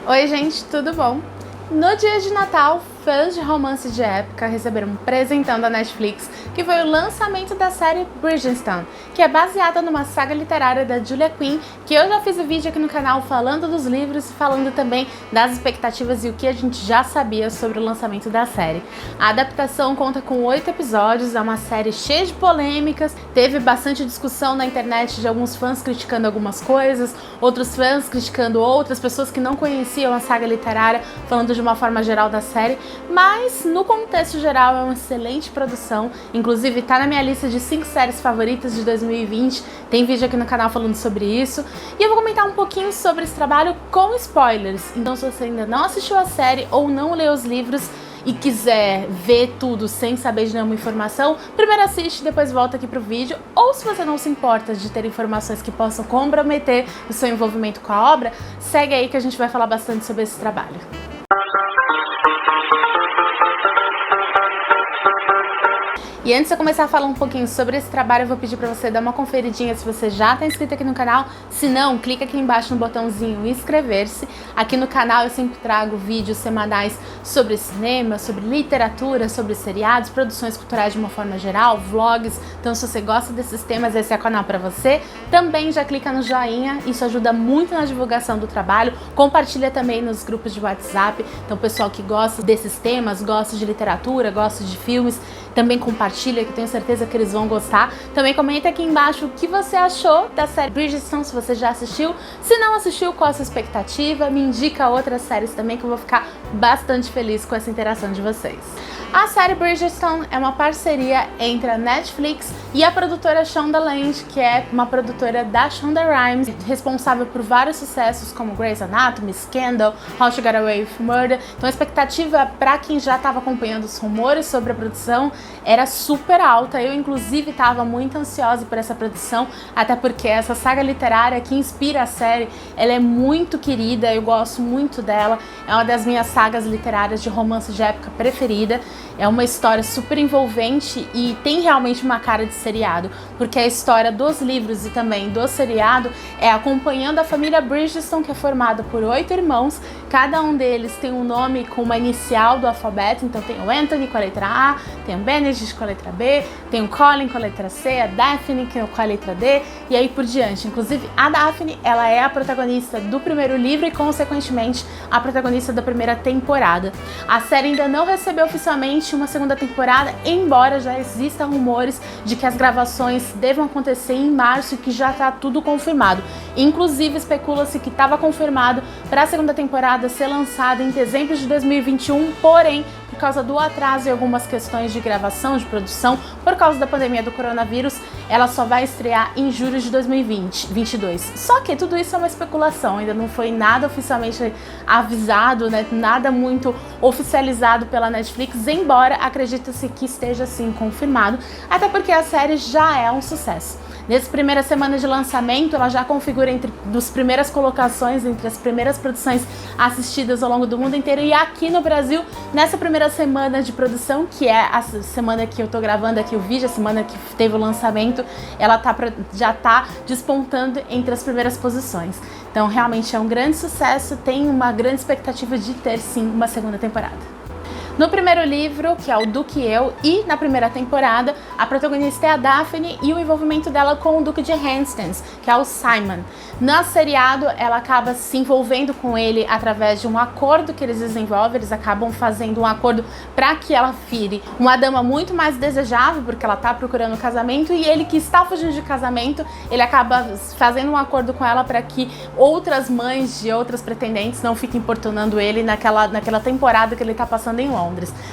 Oi gente, tudo bom? No dia de Natal, fãs de romance de época receberam um presentão da Netflix, que foi o lançamento da série Bridgerton, que é baseada numa saga literária da Julia Quinn, que eu já fiz um vídeo aqui no canal falando dos livros e falando também das expectativas e o que a gente já sabia sobre o lançamento da série. A adaptação conta com 8 episódios, é uma série cheia de polêmicas, teve bastante discussão na internet de alguns fãs criticando algumas coisas, outros fãs criticando outras pessoas que não conheciam a saga literária, falando de uma forma geral da série, mas no contexto geral é uma excelente produção, inclusive tá na minha lista de 5 séries favoritas de 2020, tem vídeo aqui no canal falando sobre isso, e eu vou comentar um pouquinho sobre esse trabalho com spoilers, então se você ainda não assistiu a série ou não leu os livros e quiser ver tudo sem saber de nenhuma informação, primeiro assiste e depois volta aqui pro vídeo, ou se você não se importa de ter informações que possam comprometer o seu envolvimento com a obra, segue aí que a gente vai falar bastante sobre esse trabalho. E antes de eu começar a falar um pouquinho sobre esse trabalho, eu vou pedir para você dar uma conferidinha se você já está inscrito aqui no canal. Se não, clica aqui embaixo no botãozinho inscrever-se. Aqui no canal eu sempre trago vídeos semanais sobre cinema, sobre literatura, sobre seriados, produções culturais de uma forma geral, vlogs. Então se você gosta desses temas, esse é o canal para você. Também já clica no joinha, isso ajuda muito na divulgação do trabalho. Compartilha também nos grupos de WhatsApp. Então o pessoal que gosta desses temas, gosta de literatura, gosta de filmes, também compartilha, que eu tenho certeza que eles vão gostar. Também comenta aqui embaixo o que você achou da série Bridgerton, se você já assistiu. Se não assistiu, qual a sua expectativa? Me indica outras séries também, que eu vou ficar bastante feliz com essa interação de vocês. A série Bridgerton é uma parceria entre a Netflix e a produtora Shondaland, que é uma produtora da Shonda Rhimes, responsável por vários sucessos como Grey's Anatomy, Scandal, How to Get Away with Murder. Então a expectativa para quem já estava acompanhando os rumores sobre a produção era super alta. Eu inclusive estava muito ansiosa por essa produção, até porque essa saga literária que inspira a série, ela é muito querida, eu gosto muito dela, é uma das minhas sagas literárias de romance de época preferida. É uma história super envolvente e tem realmente uma cara de seriado, porque a história dos livros e também do seriado é acompanhando a família Bridgerton, que é formada por 8 irmãos, cada um deles tem um nome com uma inicial do alfabeto, então tem o Anthony com a letra A, tem o Benedict com a letra B, tem o Colin com a letra C, a Daphne com a letra D e aí por diante. Inclusive a Daphne, ela é a protagonista do primeiro livro e consequentemente a protagonista da primeira temporada. A série ainda não recebeu oficialmente uma segunda temporada, embora já existam rumores de que as gravações devam acontecer em março e que já está tudo confirmado. Inclusive especula-se que estava confirmado para a segunda temporada ser lançada em dezembro de 2021, porém por causa do atraso e algumas questões de gravação, de produção, por causa da pandemia do coronavírus, ela só vai estrear em julho de 2022. Só que tudo isso é uma especulação, ainda não foi nada oficialmente avisado, né? Nada muito oficializado pela Netflix, embora acredita-se que esteja sim confirmado, até porque a série já é um sucesso. Nessas primeiras semanas de lançamento, ela já configura entre as primeiras colocações, entre as primeiras produções assistidas ao longo do mundo inteiro. E aqui no Brasil, nessa primeira semana de produção, que é a semana que eu tô gravando aqui o vídeo, a semana que teve o lançamento, ela já tá despontando entre as primeiras posições. Então realmente é um grande sucesso, tem uma grande expectativa de ter sim uma segunda temporada. No primeiro livro, que é o Duque e Eu, e na primeira temporada, a protagonista é a Daphne e o envolvimento dela com o Duque de Hastings, que é o Simon. No seriado, ela acaba se envolvendo com ele através de um acordo que eles desenvolvem, eles acabam fazendo um acordo para que ela vire uma dama muito mais desejável, porque ela está procurando casamento, e ele que está fugindo de casamento, ele acaba fazendo um acordo com ela para que outras mães de outras pretendentes não fiquem importunando ele naquela temporada que ele está passando em Londres.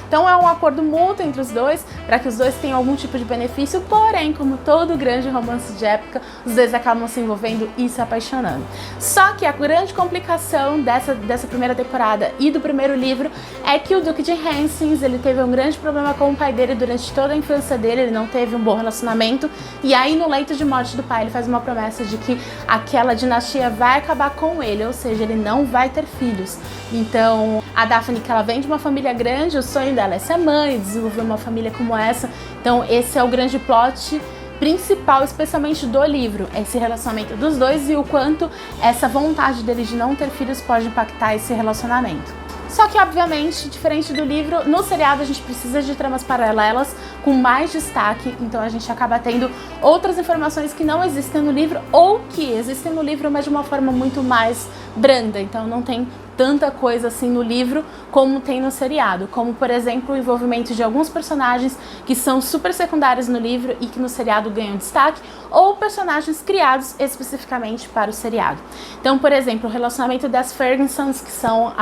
Então é um acordo mútuo entre os dois, para que os dois tenham algum tipo de benefício, porém, como todo grande romance de época, os dois acabam se envolvendo e se apaixonando. Só que a grande complicação dessa primeira temporada e do primeiro livro é que o Duque de Hastings, ele teve um grande problema com o pai dele durante toda a infância dele, ele não teve um bom relacionamento, e aí no leito de morte do pai ele faz uma promessa de que aquela dinastia vai acabar com ele, ou seja, ele não vai ter filhos. Então a Daphne, que ela vem de uma família grande, o sonho dela é ser mãe, desenvolver uma família como essa. Então esse é o grande plot principal, especialmente do livro, esse relacionamento dos dois e o quanto essa vontade dele de não ter filhos pode impactar esse relacionamento. Só que, obviamente, diferente do livro, no seriado a gente precisa de tramas paralelas com mais destaque, então a gente acaba tendo outras informações que não existem no livro ou que existem no livro, mas de uma forma muito mais branda, então não tem tanta coisa assim no livro como tem no seriado, como por exemplo o envolvimento de alguns personagens que são super secundários no livro e que no seriado ganham destaque, ou personagens criados especificamente para o seriado. Então, por exemplo, o relacionamento das Fergusons, que são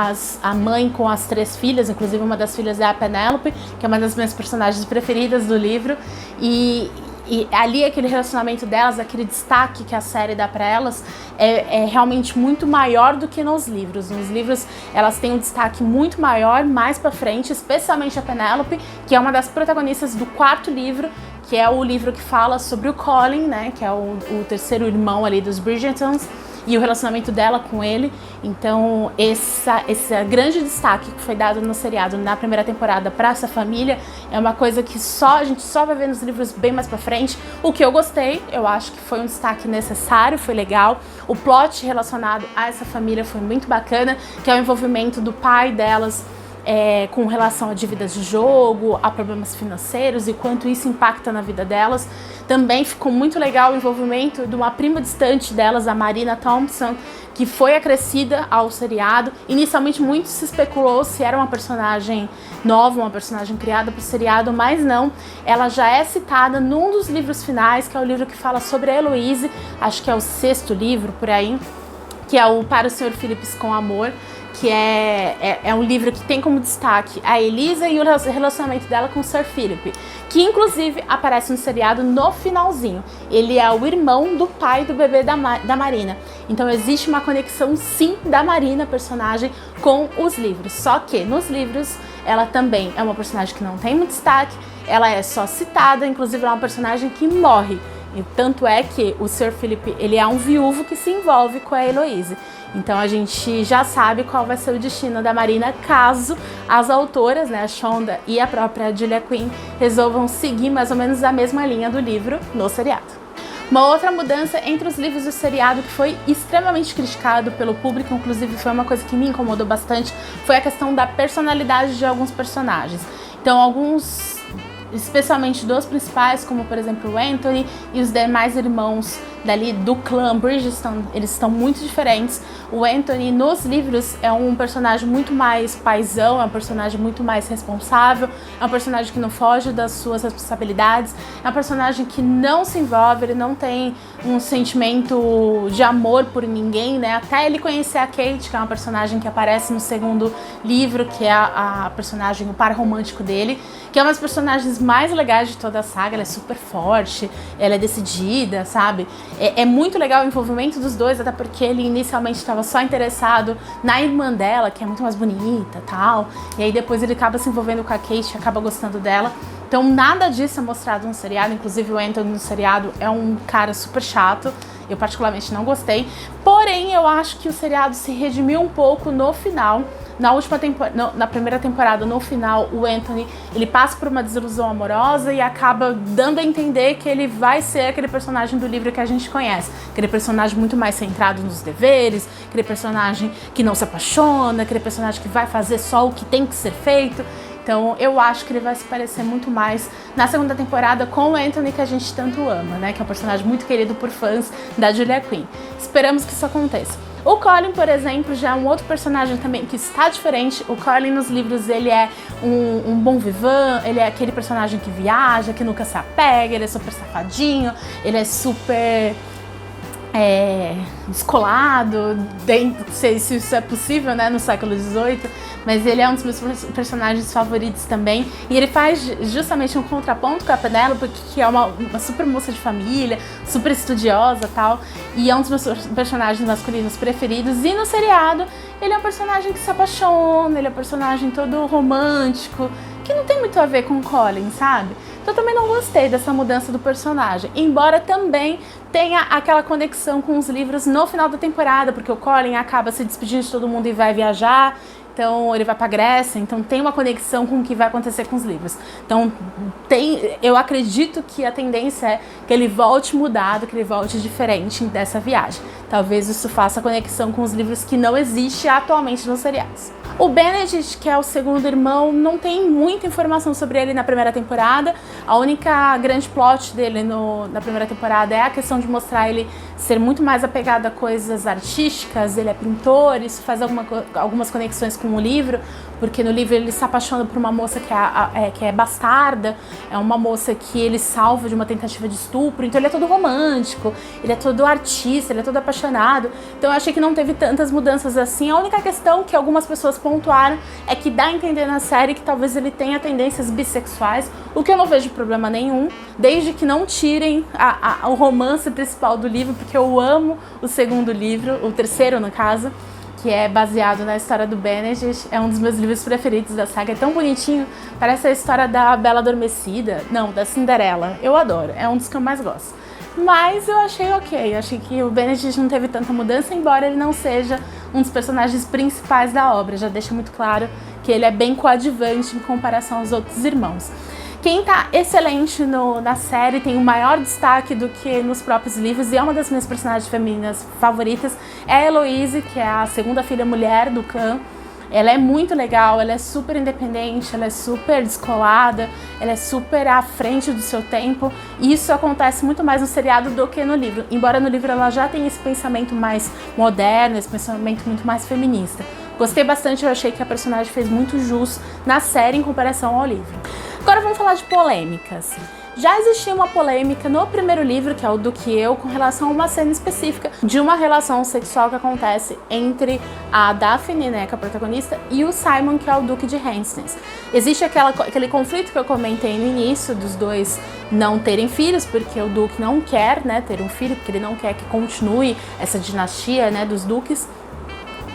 a mãe com as 3 filhas, inclusive uma das filhas é a Penélope, que é uma das minhas personagens preferidas do livro, e ali aquele relacionamento delas, aquele destaque que a série dá pra elas é realmente muito maior do que nos livros. Nos livros elas têm um destaque muito maior mais pra frente, especialmente a Penélope, que é uma das protagonistas do 4º livro, que é o livro que fala sobre o Colin, né, que é o terceiro irmão ali dos Bridgertons, e o relacionamento dela com ele. Então esse grande destaque que foi dado no seriado na primeira temporada para essa família é uma coisa que a gente só vai ver nos livros bem mais pra frente, o que eu gostei. Eu acho que foi um destaque necessário, foi legal. O plot relacionado a essa família foi muito bacana, que é o envolvimento do pai delas com relação a dívidas de jogo, a problemas financeiros e quanto isso impacta na vida delas. Também ficou muito legal o envolvimento de uma prima distante delas, a Marina Thompson, que foi acrescida ao seriado. Inicialmente muito se especulou se era uma personagem nova, uma personagem criada para o seriado, mas não. Ela já é citada num dos livros finais, que é o livro que fala sobre a Heloise, acho que é o 6º livro por aí, que é o Para o Sr. Phillips com Amor, que é um livro que tem como destaque a Elisa e o relacionamento dela com o Sir Philip, que inclusive aparece no seriado no finalzinho. Ele é o irmão do pai do bebê da Marina. Então existe uma conexão sim da Marina, personagem, com os livros. Só que nos livros ela também é uma personagem que não tem muito destaque, ela é só citada, inclusive ela é uma personagem que morre. E tanto é que o Sr. Philip, ele é um viúvo que se envolve com a Heloise. Então a gente já sabe qual vai ser o destino da Marina caso as autoras, né, a Shonda e a própria Julia Quinn, resolvam seguir mais ou menos a mesma linha do livro no seriado. Uma outra mudança entre os livros e o seriado que foi extremamente criticado pelo público, inclusive foi uma coisa que me incomodou bastante, foi a questão da personalidade de alguns personagens. Então alguns, especialmente dos principais, como por exemplo o Anthony e os demais irmãos dali do clã Bridgerton, eles estão muito diferentes. O Anthony nos livros é um personagem muito mais paizão, é um personagem muito mais responsável, é um personagem que não foge das suas responsabilidades, é um personagem que não se envolve, ele não tem um sentimento de amor por ninguém, né? Até ele conhecer a Kate, que é uma personagem que aparece no 2º livro, que é a personagem, o par romântico dele, que é uma das personagens mais legais de toda a saga. Ela é super forte, ela é decidida, sabe? É muito legal o envolvimento dos dois, até porque ele inicialmente estava só interessado na irmã dela, que é muito mais bonita e tal, e aí depois ele acaba se envolvendo com a Kate, acaba gostando dela. Então nada disso é mostrado no seriado, inclusive o Anthony no seriado é um cara super chato, eu particularmente não gostei, porém eu acho que o seriado se redimiu um pouco no final. Na primeira temporada, no final, o Anthony, ele passa por uma desilusão amorosa e acaba dando a entender que ele vai ser aquele personagem do livro que a gente conhece. Aquele personagem muito mais centrado nos deveres, aquele personagem que não se apaixona, aquele personagem que vai fazer só o que tem que ser feito. Então eu acho que ele vai se parecer muito mais na 2ª temporada com o Anthony, que a gente tanto ama, né? Que é um personagem muito querido por fãs da Julia Quinn. Esperamos que isso aconteça. O Colin, por exemplo, já é um outro personagem também que está diferente. O Colin nos livros, ele é um bom vivant, ele é aquele personagem que viaja, que nunca se apega, ele é super safadinho, ele é super descolado, não sei se isso é possível, né, no século XVIII, mas ele é um dos meus personagens favoritos também, e ele faz justamente um contraponto com a Penélope, que é uma super moça de família, super estudiosa e tal, e é um dos meus personagens masculinos preferidos. E no seriado, ele é um personagem que se apaixona, ele é um personagem todo romântico, que não tem muito a ver com o Colin, sabe? Então eu também não gostei dessa mudança do personagem, embora também tenha aquela conexão com os livros no final da temporada, porque o Colin acaba se despedindo de todo mundo e vai viajar, então ele vai pra Grécia, então tem uma conexão com o que vai acontecer com os livros. Então eu acredito que a tendência é que ele volte mudado, que ele volte diferente dessa viagem. Talvez isso faça conexão com os livros que não existe atualmente nos seriados. O Benedict, que é o segundo irmão, não tem muita informação sobre ele na primeira temporada. A única grande plot dele na primeira temporada é a questão de mostrar ele ser muito mais apegado a coisas artísticas. Ele é pintor, isso faz algumas conexões com o livro, porque no livro ele se apaixona por uma moça que é bastarda, é uma moça que ele salva de uma tentativa de estupro, então ele é todo romântico, ele é todo artista, ele é todo apaixonado. Então eu achei que não teve tantas mudanças assim. A única questão que algumas pessoas pontuaram é que dá a entender na série que talvez ele tenha tendências bissexuais, o que eu não vejo problema nenhum, desde que não tirem o romance principal do livro, porque eu amo o segundo livro, o terceiro no caso, que é baseado na história do Benedict. É um dos meus livros preferidos da saga, é tão bonitinho, parece a história da Bela Adormecida, não, da Cinderela. Eu adoro, é um dos que eu mais gosto. Mas eu achei ok, eu achei que o Benedict não teve tanta mudança, embora ele não seja um dos personagens principais da obra. Já deixa muito claro que ele é bem coadjuvante em comparação aos outros irmãos. Quem tá excelente na série, tem o maior destaque do que nos próprios livros, e é uma das minhas personagens femininas favoritas, é a Heloise, que é a segunda filha mulher do clã. Ela é muito legal, ela é super independente, ela é super descolada, ela é super à frente do seu tempo, e isso acontece muito mais no seriado do que no livro, embora no livro ela já tenha esse pensamento mais moderno, esse pensamento muito mais feminista. Gostei bastante, eu achei que a personagem fez muito jus na série em comparação ao livro. Agora vamos falar de polêmicas. Já existia uma polêmica no primeiro livro, que é o Duque e Eu, com relação a uma cena específica de uma relação sexual que acontece entre a Daphne, né, que é a protagonista, e o Simon, que é o Duque de Hastings. Existe aquele conflito que eu comentei no início, dos dois não terem filhos, porque o Duque não quer, né, ter um filho, porque ele não quer que continue essa dinastia, né, dos duques.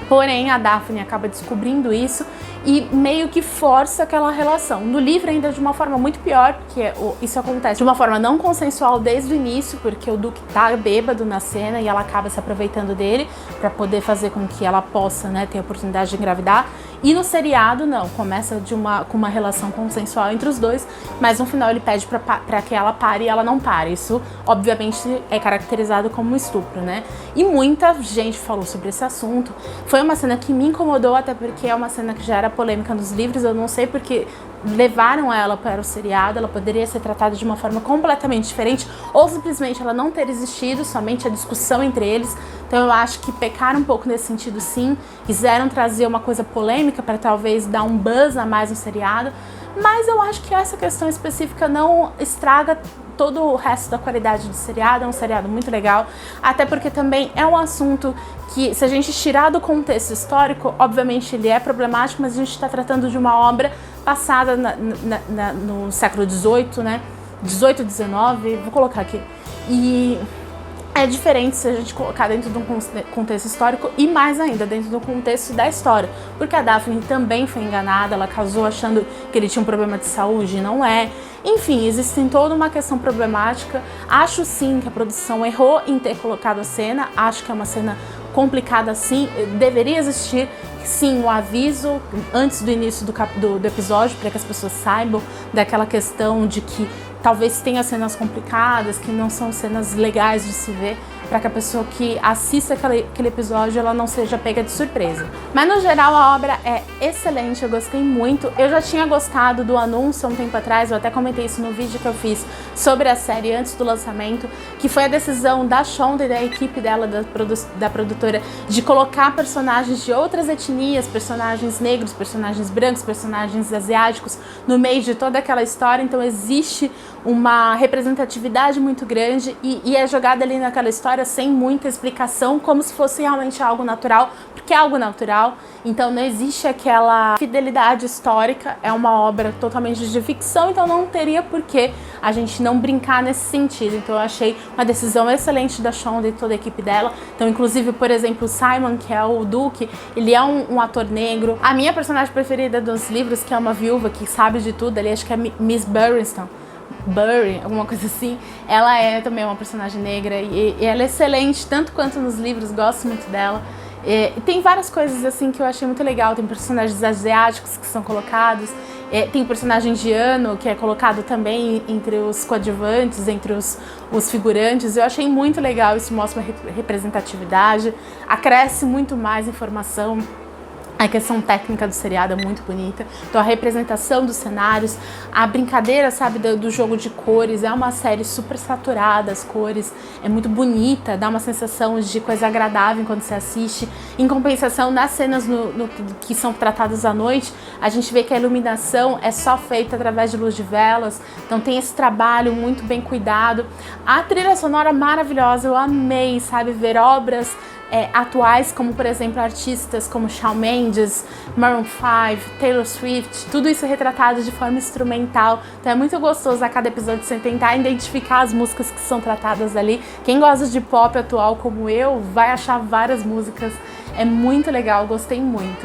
Porém, a Daphne acaba descobrindo isso e meio que força aquela relação. No livro ainda de uma forma muito pior, porque isso acontece de uma forma não consensual desde o início, porque o Duque tá bêbado na cena e ela acaba se aproveitando dele para poder fazer com que ela possa, né, ter a oportunidade de engravidar. E no seriado não, começa com uma relação consensual entre os dois, mas no final ele pede para que ela pare e ela não pare. Isso obviamente é caracterizado como um estupro, né? E muita gente falou sobre esse assunto. Foi uma cena que me incomodou, até porque é uma cena que já era polêmica nos livros. Eu não sei porque levaram ela para o seriado. Ela poderia ser tratada de uma forma completamente diferente, ou simplesmente ela não ter existido, somente a discussão entre eles. Então eu acho que pecaram um pouco nesse sentido, sim. Quiseram trazer uma coisa polêmica para talvez dar um buzz a mais no seriado, mas eu acho que essa questão específica não estraga todo o resto da qualidade do seriado. É um seriado muito legal, até porque também é um assunto que, se a gente tirar do contexto histórico, obviamente ele é problemático, mas a gente está tratando de uma obra passada no século XVIII, né? 18, 19, vou colocar aqui. E é diferente se a gente colocar dentro de um contexto histórico, e mais ainda dentro do contexto da história, porque a Daphne também foi enganada, ela casou achando que ele tinha um problema de saúde e não é. Enfim, existe toda uma questão problemática. Acho sim que a produção errou em ter colocado a cena, acho que é uma cena complicada sim, deveria existir sim um aviso antes do início do episódio, para que as pessoas saibam daquela questão de que talvez tenha cenas complicadas, que não são cenas legais de se ver, para que a pessoa que assista aquele episódio ela não seja pega de surpresa. Mas no geral a obra é excelente, eu gostei muito. Eu já tinha gostado do anúncio há um tempo atrás, eu até comentei isso no vídeo que eu fiz sobre a série antes do lançamento, que foi a decisão da Shonda e da equipe dela, da produtora, de colocar personagens de outras etnias, personagens negros, personagens brancos, personagens asiáticos no meio de toda aquela história. Então existe uma representatividade muito grande e é jogada ali naquela história sem muita explicação, como se fosse realmente algo natural, porque é algo natural. Então não existe aquela fidelidade histórica, é uma obra totalmente de ficção, então não teria por que a gente não brincar nesse sentido. Então eu achei uma decisão excelente da Shonda e toda a equipe dela. Então inclusive, por exemplo, o Simon, que é o Duque, ele é um ator negro. A minha personagem preferida dos livros, que é uma viúva que sabe de tudo, ali acho que é Miss Burry, alguma coisa assim, ela é também uma personagem negra e ela é excelente, tanto quanto nos livros, gosto muito dela. Tem várias coisas assim que eu achei muito legal, tem personagens asiáticos que são colocados, tem personagem indiano que é colocado também entre os coadjuvantes, entre os figurantes. Eu achei muito legal, isso mostra uma representatividade, acresce muito mais informação. A questão técnica do seriado é muito bonita, então a representação dos cenários, a brincadeira, sabe, do jogo de cores, é uma série super saturada, as cores, é muito bonita, dá uma sensação de coisa agradável quando você assiste. Em compensação, nas cenas que são tratadas à noite, a gente vê que a iluminação é só feita através de luz de velas, então tem esse trabalho muito bem cuidado. A trilha sonora maravilhosa, eu amei, sabe, ver obras atuais, como por exemplo artistas como Shawn Mendes, Maroon 5, Taylor Swift, tudo isso retratado de forma instrumental. Então é muito gostoso a cada episódio você tentar identificar as músicas que são tratadas ali. Quem gosta de pop atual como eu vai achar várias músicas, é muito legal, gostei muito.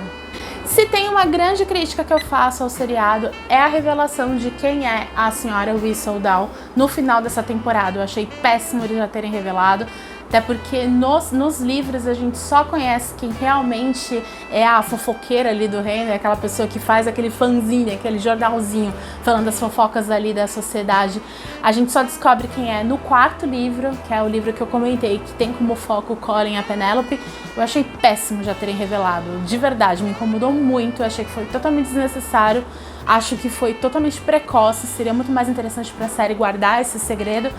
Se tem uma grande crítica que eu faço ao seriado, é a revelação de quem é a senhora Whistledown no final dessa temporada. Eu achei péssimo eles já terem revelado, até porque nos livros a gente só conhece quem realmente é a fofoqueira ali do reino, é aquela pessoa que faz aquele fanzine, aquele jornalzinho falando das fofocas ali da sociedade. A gente só descobre quem é no quarto livro, que é o livro que eu comentei, que tem como foco o Colin e a Penélope. Eu achei péssimo já terem revelado, de verdade, me incomodou muito, eu achei que foi totalmente desnecessário. Acho que foi totalmente precoce, seria muito mais interessante pra série guardar esse segredo,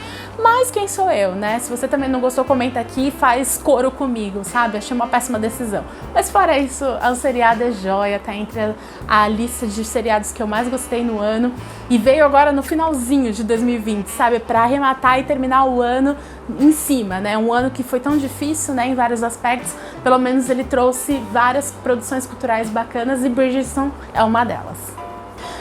mas quem sou eu, né? Se você também não gostou, comenta aqui e faz coro comigo, sabe? Achei uma péssima decisão. Mas fora isso, o seriado é joia, tá entre a lista de seriados que eu mais gostei no ano e veio agora no finalzinho de 2020, sabe? Pra arrematar e terminar o ano em cima, né? Um ano que foi tão difícil, né, em vários aspectos, pelo menos ele trouxe várias produções culturais bacanas e Bridgerton é uma delas.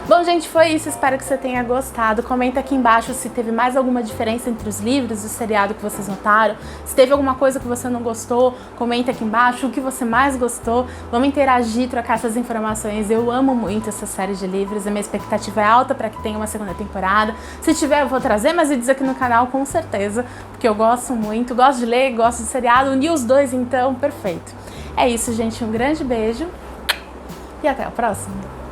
Bom, gente, foi isso. Espero que você tenha gostado. Comenta aqui embaixo se teve mais alguma diferença entre os livros e o seriado que vocês notaram. Se teve alguma coisa que você não gostou, comenta aqui embaixo o que você mais gostou. Vamos interagir, trocar essas informações. Eu amo muito essa série de livros. A minha expectativa é alta para que tenha uma segunda temporada. Se tiver, eu vou trazer mais vídeos aqui no canal, com certeza, porque eu gosto muito. Gosto de ler, gosto de seriado. Uni os dois, então, perfeito. É isso, gente. Um grande beijo e até a próxima.